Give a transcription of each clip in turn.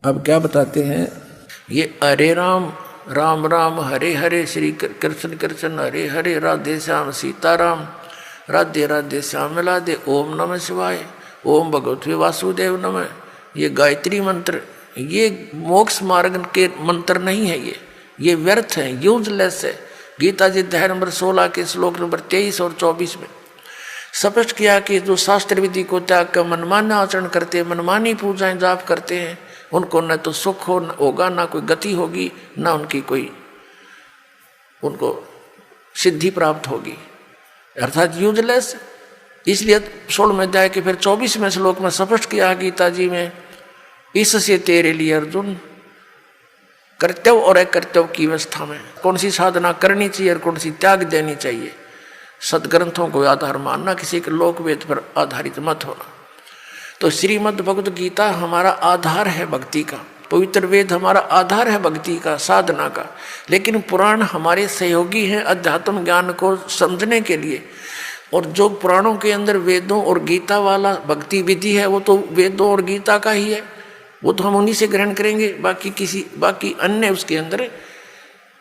अब क्या बताते हैं, ये हरे राम राम राम हरे हरे, श्री कृष्ण कृष्ण हरे हरे, राधे श्याम सीताराम, राधे राधे श्याम राधे, ओम नमः शिवाय, ओम भगवते वासुदेव नमः। ये गायत्री मंत्र, ये मोक्ष मार्ग के मंत्र नहीं है, ये व्यर्थ है, यूजलेस है। गीता जी अध्याय नंबर 16 के श्लोक नंबर 23 और 24 में स्पष्ट किया कि जो शास्त्र विधि को त्याग कर मनमाना आचरण करते हैं, मनमानी पूजाएं जाप करते हैं, उनको न तो सुख होगा, ना कोई गति होगी, ना उनकी कोई उनको सिद्धि प्राप्त होगी, अर्थात यूजलेस। इसलिए 16वें अध्याय के फिर 24वें श्लोक में स्पष्ट किया गीता जी में, इससे तेरे लिए अर्जुन कर्तव्य और अकर्तव्य की अवस्था में कौन सी साधना करनी चाहिए और कौन सी त्याग देनी चाहिए। सदग्रंथों को आधार मानना, किसी के लोक वेद पर आधारित मत होना। तो श्रीमद् भगवद गीता हमारा आधार है भक्ति का, पवित्र वेद हमारा आधार है भक्ति का, साधना का। लेकिन पुराण हमारे सहयोगी हैं अध्यात्म ज्ञान को समझने के लिए। और जो पुराणों के अंदर वेदों और गीता वाला भक्ति विधि है, वो तो वेदों और गीता का ही है, वो तो हम उन्हीं से ग्रहण करेंगे। बाकी अन्य उसके अंदर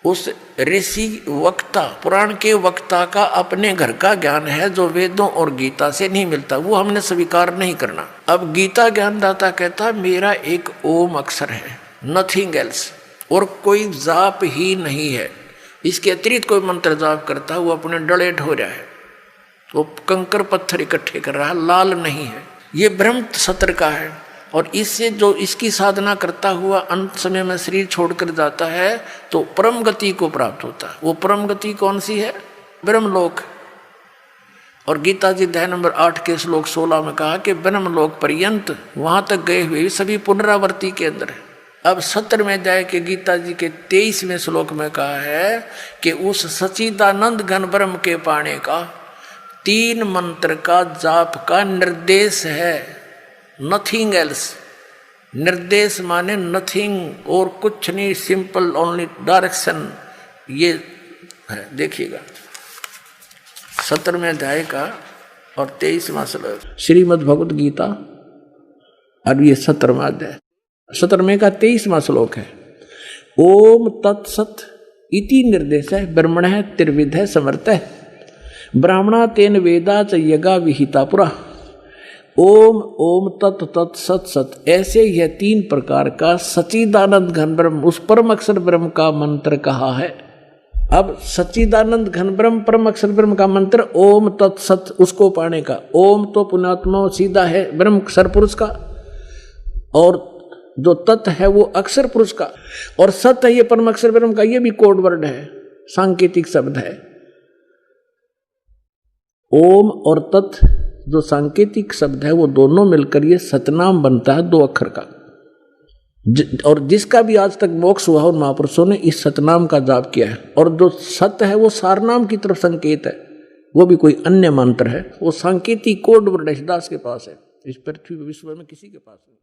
उस ऋषि वक्ता, पुराण के वक्ता का अपने घर का ज्ञान है, जो वेदों और गीता से नहीं मिलता, वो हमने स्वीकार नहीं करना। अब गीता ज्ञानदाता कहता मेरा एक ओम अक्षर है, नथिंग एल्स, और कोई जाप ही नहीं है। इसके अतिरिक्त कोई मंत्र जाप करता, वो अपने डले ढो रहा है, वो कंकर पत्थर इकट्ठे कर रहा है, लाल नहीं है। ये ब्रह्म सत्र का है। और इससे जो इसकी साधना करता हुआ अंत समय में शरीर छोड़कर जाता है, तो परम गति को प्राप्त होता है। वो परम गति कौन सी है? ब्रह्मलोक। और गीता जी अध्याय नंबर 8 के श्लोक 16 में कहा कि ब्रह्मलोक पर्यंत वहां तक गए हुए सभी पुनरावृत्ति के अंदर है। अब 17वें अध्याय के गीता जी के 23वें श्लोक में कहा है कि उस सच्चिदानंद घन ब्रह्म के पाने का 3 मंत्र का जाप का निर्देश है, नथिंग एल्स। निर्देश माने नथिंग, और कुछ नहीं, सिंपल ओनली डायरेक्शन। ये है, देखिएगा 17वें अध्याय का और 23वां श्लोक श्रीमद् भगवद गीता, और ये 17वां अध्याय, 17वें का 23वां श्लोक है। ओम तत्सत इति निर्देश है, ब्रह्मण है त्रिविध है समर्थ है, ब्राह्मणा तेन वेदा च यज्ञा विहिता पुरा। ओम ओम तत् तत् सत सत, ऐसे यह 3 प्रकार का सच्चिदानंद घन ब्रह्म, उस परम अक्षर ब्रह्म का मंत्र कहा है। अब सच्चिदानंद घन ब्रह्म परम अक्षर ब्रह्म का मंत्र ओम तत् सत, उसको पाने का। ओम तो पुण्यात्मा सीधा है ब्रह्म अक्षर पुरुष का, और जो तत् है वो अक्षर पुरुष का, और सत है ये परम अक्षर ब्रह्म का। ये भी कोड वर्ड है, सांकेतिक शब्द है। ओम और तत् जो सांकेतिक शब्द है, वो दोनों मिलकर ये सतनाम बनता है 2 अक्षर का। और जिसका भी आज तक मोक्ष हुआ उन महापुरुषों ने इस सतनाम का जाप किया है। और जो सत है वो सारनाम की तरफ संकेत है, वो भी कोई अन्य मंत्र है, वो सांकेतिक कोड वर्ड दास के पास है, इस पृथ्वी विश्व में किसी के पास नहीं।